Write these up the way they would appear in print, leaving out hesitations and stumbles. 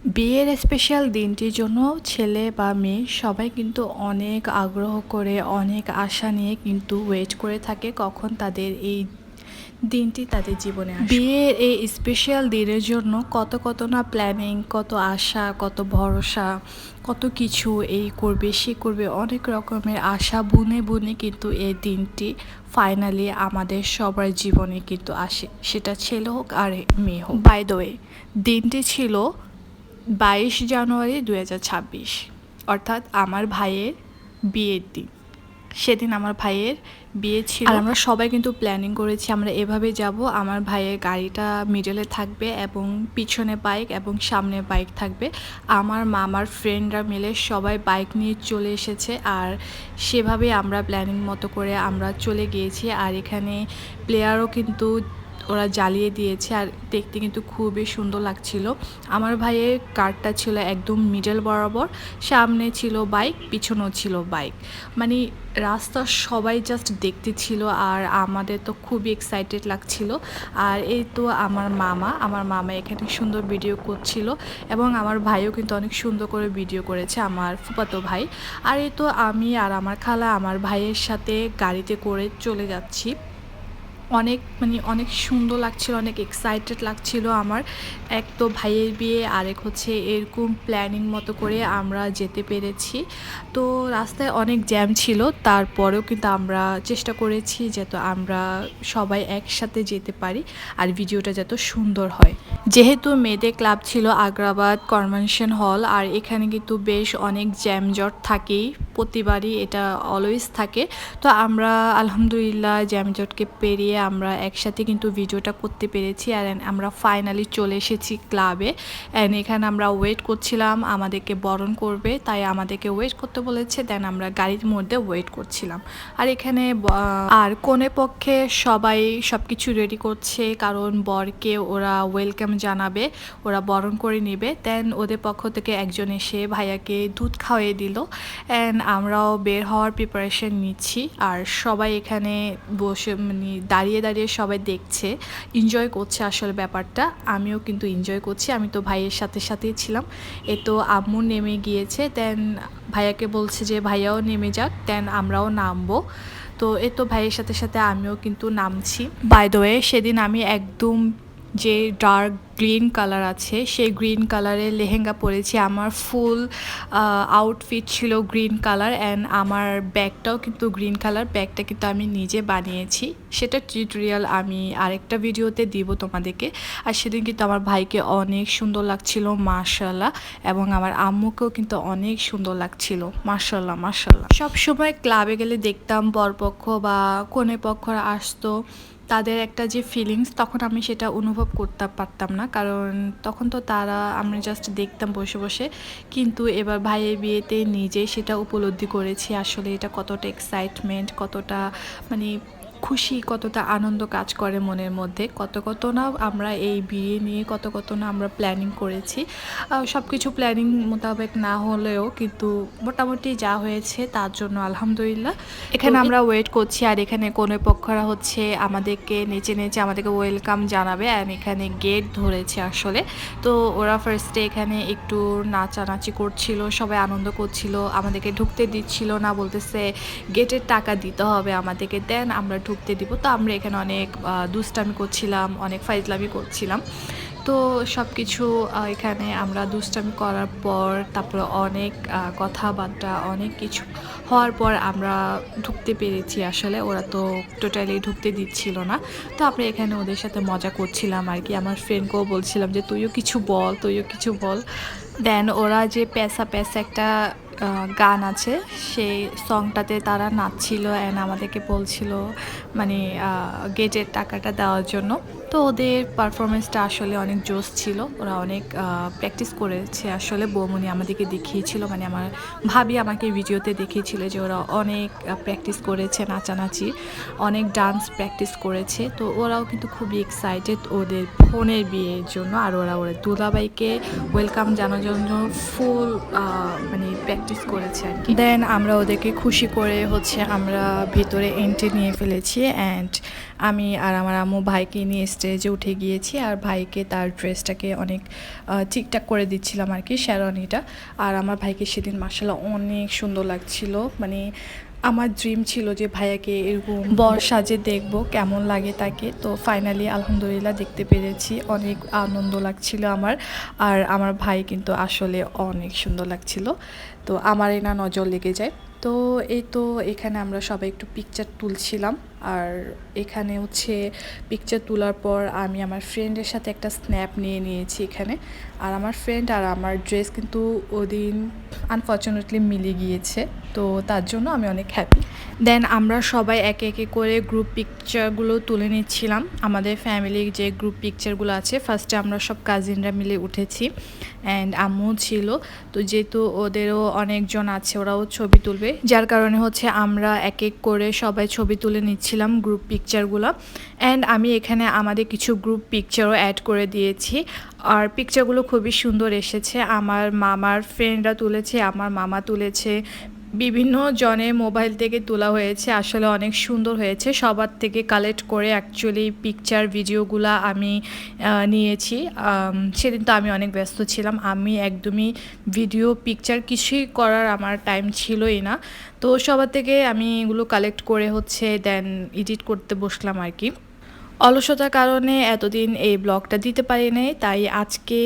বিয়ের স্পেশাল দিনটির জন্য ছেলে বা মেয়ে সবাই কিন্তু অনেক আগ্রহ করে অনেক আশা নিয়ে কিন্তু ওয়েট করে থাকে কখন তাদের এই দিনটি তাদের জীবনে আসবে। বিয়ের এই স্পেশাল দিনের জন্য কত না প্ল্যানিং, কত আশা, কত ভরসা, কত কিছু এই করবে সে করবে, অনেক রকমের আশা বুনে কিন্তু এই দিনটি ফাইনালি আমাদের সবার জীবনে কিন্তু আসে, সেটা ছেলে হোক আর মেয়ে হোক। বাই দ্য ওয়ে, দিনটি ছিল 22 জানুয়ারি 2026, অর্থাৎ আমার ভাইয়ের বিয়ের দিন। সেদিন আমার ভাইয়ের বিয়ে ছিল আর আমরা সবাই কিন্তু প্ল্যানিং করেছি আমরা এভাবে যাব। আমার ভাইয়ের গাড়িটা মিডলে থাকবে এবং পিছনে বাইক এবং সামনে বাইক থাকবে। আমার মামার ফ্রেন্ডরা মিলে সবাই বাইক নিয়ে চলে এসেছে আর সেভাবে আমরা প্ল্যানিং মতো করে আমরা চলে গিয়েছি। আর এখানে প্লেয়ারও কিন্তু ওরা জ্বালিয়ে দিয়েছে আর দেখতে কিন্তু খুবই সুন্দর লাগছিল। আমার ভাইয়ের কারটা ছিল একদম মিডল বরাবর, সামনে ছিল বাইক, পিছনেও ছিল বাইক, মানে রাস্তা সবাই জাস্ট দেখতে ছিল আর আমাদের তো খুবই এক্সাইটেড লাগছিল। আর এই তো আমার মামা এখানে সুন্দর ভিডিও করছিল এবং আমার ভাইও কিন্তু অনেক সুন্দর করে ভিডিও করেছে, আমার ফুফাতো ভাই। আর এই তো আমি আর আমার খালা আমার ভাইয়ের সাথে গাড়িতে করে চলে যাচ্ছি। অনেক সুন্দর লাগছিল, অনেক এক্সাইটেড লাগছিল আমার। এক তো ভাইয়ের বিয়ে, আরেক হচ্ছে এরকম প্ল্যানিং মতো করে আমরা যেতে পেরেছি। তো রাস্তায় অনেক জ্যাম ছিল, তারপরেও কিন্তু আমরা চেষ্টা করেছি যাতে আমরা সবাই একসাথে যেতে পারি আর ভিডিওটা যত সুন্দর হয়। যেহেতু মেয়েদের ক্লাব ছিল আগ্রাবাদ কনভেনশন হল, আর এখানে কিন্তু বেশ অনেক জ্যামজট থাকেই, প্রতিবারই এটা অলওয়েজ থাকে। তো আমরা আলহামদুলিল্লাহ জ্যামজটকে পেরিয়ে আমরা একসাথে কিন্তু ভিডিওটা করতে পেরেছি। আর আমরা ফাইনালি চলে এসেছি ক্লাবে। অ্যান্ড এখানে আমরা ওয়েট করছিলাম, আমাদেরকে বরণ করবে তাই আমাদেরকে ওয়েট করতে বলেছে। দেন আমরা গাড়ির মধ্যে ওয়েট করছিলাম। আর এখানে আর কনে পক্ষে সবাই সব কিছু রেডি করছে, কারণ বরকে ওরা ওয়েলকাম জানাবে, ওরা বরণ করে নেবে। দেন ওদের পক্ষ থেকে একজন এসে ভাইয়াকে দুধ খাওয়িয়ে দিল অ্যান্ড আমরাও বের হওয়ার প্রিপারেশন নিচ্ছি। আর সবাই এখানে বসে মানে দাঁড়িয়ে সবাই দেখছে, এনজয় করছে আসলে ব্যাপারটা। আমিও কিন্তু এনজয় করছি, আমি তো ভাইয়ের সাথেই ছিলাম। এ তো আম্মু নেমে গিয়েছে, দেন ভাইয়াকে বলছে যে ভাইয়াও নেমে যাক, দেন আমরাও নামবো। তো এ তো ভাইয়ের সাথে আমিও কিন্তু নামছি। বাই দ্য ওয়ে, সেদিন আমি একদম যে ডার্ক গ্রিন কালার আছে সেই গ্রিন কালারের লেহেঙ্গা পরেছি, আমার ফুল আউটফিট ছিল গ্রিন কালার অ্যান্ড আমার ব্যাগটাও কিন্তু গ্রিন কালার। ব্যাগটা কিন্তু আমি নিজে বানিয়েছি, সেটা টিউটোরিয়াল আমি আরেকটা ভিডিওতে দিব তোমাদেরকে। আর সেদিন কিন্তু আমার ভাইকে অনেক সুন্দর লাগছিল মাশাআল্লাহ, এবং আমার আম্মুকেও কিন্তু অনেক সুন্দর লাগছিল মাশাআল্লাহ। সব সময় ক্লাবে গেলে দেখতাম বরপক্ষ বা কনে পক্ষরা আসতো, তাদের একটা যে ফিলিংস তখন আমি সেটা অনুভব করতে পারতাম না, কারণ তখন তো আমরা জাস্ট দেখতাম বসে। কিন্তু এবার ভাইয়ের বিয়েতে নিজেই সেটা উপলব্ধি করেছি আসলে এটা কতটা এক্সাইটমেন্ট, কতটা মানে খুশি, কতটা আনন্দ কাজ করে মনের মধ্যে, কত না আমরা এই বিয়ে নিয়ে কত না আমরা প্ল্যানিং করেছি। সব কিছু প্ল্যানিং মোতাবেক না হলেও কিন্তু মোটামুটি যা হয়েছে তার জন্য আলহামদুলিল্লাহ। এখানে আমরা ওয়েট করছি আর এখানে কনে পক্ষরা হচ্ছে আমাদেরকে নেচে আমাদেরকে ওয়েলকাম জানাবে অ্যান্ড এখানে গেট ধরেছে আসলে। তো ওরা ফার্স্টে এখানে একটু নাচানাচি করছিল, সবাই আনন্দ করছিল, আমাদেরকে ঢুকতে দিচ্ছিল না, বলতেছে গেটের টাকা দিতে হবে আমাদেরকে, দেন আমরা ঢুকতে দিব। তো আমরা এখানে অনেক দুষ্টামি করছিলাম, অনেক ফাইজলামি করছিলাম। তো সব কিছু এখানে আমরা দুষ্টামি করার পর তারপরে অনেক কথাবার্তা অনেক কিছু হওয়ার পর আমরা ঢুকতে পেরেছি আসলে। ওরা তো টোটালি ঢুকতে দিচ্ছিল না, তো আমরা এখানে ওদের সাথে মজা করছিলাম আর কি। আমার ফ্রেন্ডকেও বলছিলাম যে তুইও কিছু বল। দেন ওরা যে প্যাসা একটা গান আছে সেই সংটাতে তারা নাচছিল অ্যান্ড আমাদেরকে বলছিল মানে গেটের টাকাটা দেওয়ার জন্য। তো ওদের পারফরমেন্সটা আসলে অনেক জোশ ছিল, ওরা অনেক প্র্যাকটিস করেছে আসলে। বৌমনি আমাদেরকে দেখিয়েছিল, মানে আমার ভাবি আমাকে ভিডিওতে দেখিয়েছিল যে ওরা অনেক প্র্যাকটিস করেছে, নাচানাচি অনেক ডান্স প্র্যাকটিস করেছে। তো ওরাও কিন্তু খুবই এক্সাইটেড ওদের বোনের বিয়ের জন্য, আর ওরা দুলাভাইকে ওয়েলকাম জানানোর জন্য ফুল মানে প্র্যাকটিস করেছে আর কি। দেন আমরা ওদেরকে খুশি করে হচ্ছে আমরা ভিতরে এন্ট্রি নিয়ে ফেলেছি অ্যান্ড আমি আর আমার আম্মু ভাইকে নিয়ে স্টেজে উঠে গিয়েছি আর ভাইকে তার ড্রেসটাকে অনেক ঠিকঠাক করে দিচ্ছিলাম আর কি, শেরওয়ানিটা। আর আমার ভাইকে সেদিন মাশাআল্লাহ অনেক সুন্দর লাগছিল। মানে আমার ড্রিম ছিল যে ভাইয়াকে এরকম বর সাজে দেখবো কেমন লাগে তাকে। তো ফাইনালি আলহামদুলিল্লাহ দেখতে পেরেছি, অনেক আনন্দ লাগছিল আমার। আর আমার ভাই কিন্তু আসলে অনেক সুন্দর লাগছিল, তো আমারই না নজর লেগে যায়। তো এই তো এখানে আমরা সবাই একটু পিকচার তুলছিলাম। আর এখানে হচ্ছে পিকচার তোলার পর আমি আমার ফ্রেন্ডের সাথে একটা স্ন্যাপ নিয়ে নিয়েছি এখানে। আর আমার ফ্রেন্ড আর আমার ড্রেস কিন্তু ওদিন আনফর্চুনেটলি মিলে গিয়েছে, তো তার জন্য আমি অনেক হ্যাপি। দেন আমরা সবাই একে একে করে গ্রুপ পিকচারগুলো তুলে নিচ্ছিলাম, আমাদের ফ্যামিলির যে গ্রুপ পিকচারগুলো আছে। ফার্স্টে আমরা সব কাজিনরা মিলে উঠেছি অ্যান্ড আম্মু ছিল, তো যেহেতু ওদেরও অনেকজন আছে ওরাও ছবি তুলবে, যার কারণে হচ্ছে আমরা এক এক করে সবাই ছবি তুলে নিচ্ছিলাম গ্রুপ পিকচারগুলো। অ্যান্ড আমি এখানে আমাদের কিছু গ্রুপ পিকচারও অ্যাড করে দিয়েছি। আর পিকচারগুলো খুবই সুন্দর এসেছে, আমার মামার ফ্রেন্ডরা তুলেছে, আমার মামা তুলেছে, বিভিন্ন জনের মোবাইল থেকে তোলা হয়েছে। আসলে অনেক সুন্দর হয়েছে, সবার থেকে কালেক্ট করে অ্যাকচুয়ালি পিকচার ভিডিওগুলো আমি নিয়েছি। সেদিন তো আমি অনেক ব্যস্ত ছিলাম, আমি একদমই ভিডিও পিকচার কিছুই করার আমার টাইম ছিলই না। তো সবার থেকে আমি এগুলো কালেক্ট করে হচ্ছে দেন এডিট করতে বসলাম আর কি। অলসতার কারণে এতদিন এই ব্লগটা দিতে পারি নাই, তাই আজকে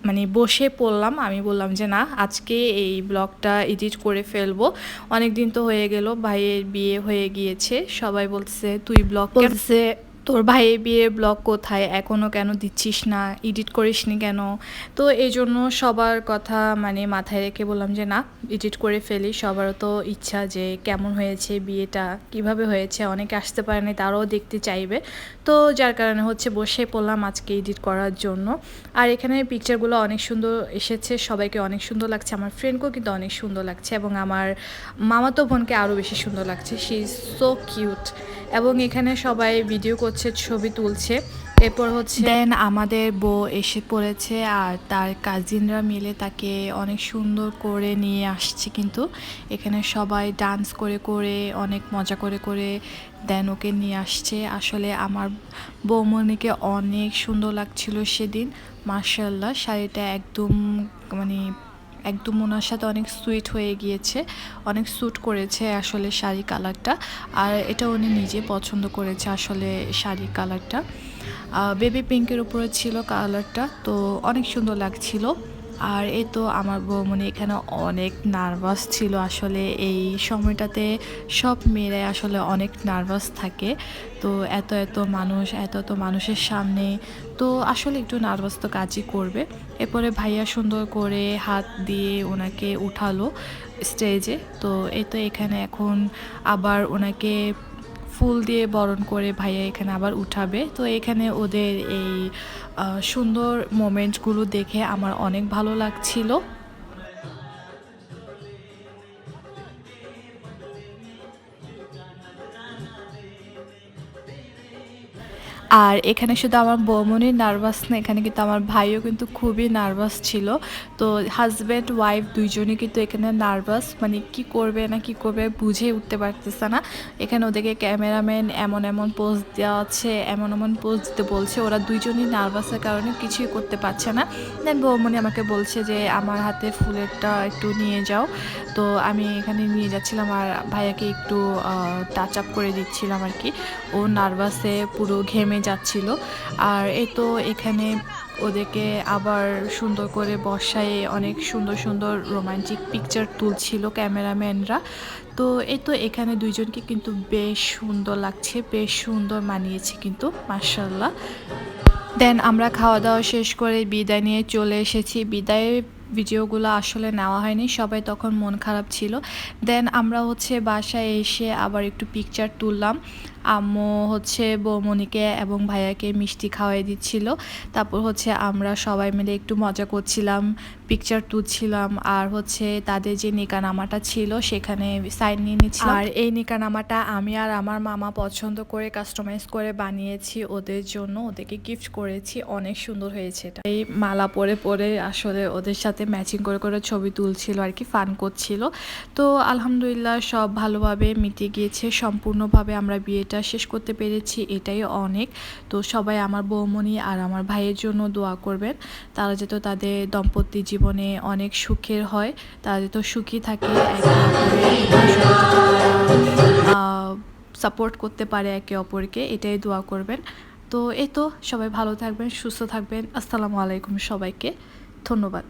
মানে বসে পড়লাম। আমি বললাম যে না, আজকে এই ব্লগটা এডিট করে ফেলবো। অনেক দিন তো হয়ে গেল, ভাইয়ের বিয়ে হয়ে গিয়েছে, সবাই বলছে তুই ব্লগ বলছে তোর ভাইয়ের বিয়ের ব্লগ কোথায়, এখনও কেন দিচ্ছিস না, এডিট করিসনি কেন। তো এই জন্য সবার কথা মানে মাথায় রেখে বললাম যে না, এডিট করে ফেলি। সবারও তো ইচ্ছা যে কেমন হয়েছে বিয়েটা, কিভাবে হয়েছে, অনেকে আসতে পারে না, তারাও দেখতে চাইবে। তো যার কারণে হচ্ছে বসে পড়লাম আজকে এডিট করার জন্য। আর এখানে পিকচারগুলো অনেক সুন্দর এসেছে, সবাইকে অনেক সুন্দর লাগছে, আমার ফ্রেন্ডকেও কিন্তু অনেক সুন্দর লাগছে, এবং আমার মামাতো বোনকে আরও বেশি সুন্দর লাগছে, শি ইজ সো কিউট। এবং এখানে সবাই ভিডিও করছে, ছবি তুলছে। এরপর হচ্ছে দেন আমাদের বউ এসে পড়েছে আর তার কাজিনরা মিলে তাকে অনেক সুন্দর করে নিয়ে আসছে। কিন্তু এখানে সবাই ডান্স করে করে অনেক মজা করে করে দেন ওকে নিয়ে আসছে। আসলে আমার বৌমনিকে অনেক সুন্দর লাগছিল সেদিন, মাশাআল্লাহ। শাড়িটা একদম মানে একদম ওনার সাথে অনেক সুইট হয়ে গিয়েছে, অনেক স্যুট করেছে আসলে শাড়ি কালারটা। আর এটা উনি নিজে পছন্দ করেছে আসলে শাড়ি কালারটা, বেবি পিঙ্কের উপরে ছিল কালারটা, তো অনেক সুন্দর লাগছিল। আর এই তো আমার বৌমনি এখানে অনেক নার্ভাস ছিল। আসলে এই সময়টাতে সব মেয়েরাই আসলে অনেক নার্ভাস থাকে, তো এত এত মানুষ, এত এত মানুষের সামনে, তো আসলে একটু নার্ভাস তো কাজই করবে। এরপরে ভাইয়া সুন্দর করে হাত দিয়ে ওনাকে উঠালো স্টেজে। তো এই তো এখানে এখন আবার ওনাকে ফুল দিয়ে বরণ করে ভাইয়া এখানে আবার উঠাবে। তো এখানে ওদের এই সুন্দর মোমেন্টগুলো দেখে আমার অনেক ভালো লাগছিল। আর এখানে শুধু আমার বৌমনির নার্ভাস না, এখানে কিন্তু আমার ভাইও কিন্তু খুবই নার্ভাস ছিল। তো হাজব্যান্ড ওয়াইফ দুইজনই কিন্তু এখানে নার্ভাস, মানে কি করবে না কি করবে বুঝে উঠতে পারতেছে না। এখানে ওদেরকে ক্যামেরাম্যান এমন এমন পোজ দেওয়া আছে, এমন এমন পোজ দিতে বলছে, ওরা দুইজনই নার্ভাসের কারণে কিছুই করতে পারছে না। দেন বৌমনি আমাকে বলছে যে আমার হাতে ফুলেরটা একটু নিয়ে যাও। তো আমি এখানে নিয়ে যাচ্ছিলাম আর ভাইয়াকে একটু টাচ আপ করে দিচ্ছিলাম আর কি, ও নার্ভাসে পুরো ঘেমে যাচ্ছিল। আর এই তো এখানে ওদেরকে আবার সুন্দর করে বসায় অনেক সুন্দর সুন্দর রোমান্টিক পিকচার তুলছিল ক্যামেরাম্যানরা। তো এই তো এখানে দুইজনকে কিন্তু বেশ সুন্দর লাগছে, বেশ সুন্দর মানিয়েছে কিন্তু মাশাআল্লাহ। দেন আমরা খাওয়া দাওয়া শেষ করে বিদায় নিয়ে চলে এসেছি। বিদায়ের ভিডিওগুলো আসলে নেওয়া হয়নি, সবাই তখন মন খারাপ ছিল। দেন আমরা হচ্ছে বাসায় এসে আবার একটু পিকচার তুললাম। আম্মু হচ্ছে বৌমনিকে এবং ভাইয়াকে মিষ্টি খাওয়াই দিচ্ছিল। তারপর হচ্ছে আমরা সবাই মিলে একটু মজা করছিলাম, পিকচার তুলছিলাম। আর হচ্ছে তাদের যে নিকানামাটা ছিল সেখানে সাইন নিয়ে নিচ্ছিলাম। আর এই নিকানামাটা আমি আর আমার মামা পছন্দ করে কাস্টমাইজ করে বানিয়েছি ওদের জন্য, ওদেরকে গিফট করেছি, অনেক সুন্দর হয়েছে এটা। এই মালা পরে পরে আসলে ওদের সাথে ম্যাচিং করে করে ছবি তুলছিল আর কি, ফান করছিল। তো আলহামদুলিল্লাহ সব ভালোভাবে মিটে গিয়েছে, সম্পূর্ণভাবে আমরা বিয়েটা ভিডিওটা শেষ করতে পেরেছি, এটাই অনেক। তো সবাই আমার বৌমনি আর আমার ভাইয়ের জন্য দোয়া করবেন, তারা যেন তাদের দাম্পত্য জীবনে অনেক সুখের হয়, তারা যেন সুখী থাকে, একে অপরের সাপোর্ট করতে পারে একে অপরকে, এটাই দোয়া করবেন। তো এই তো, সবাই ভালো থাকবেন, সুস্থ থাকবেন। আসসালামু আলাইকুম সবাইকে, ধন্যবাদ।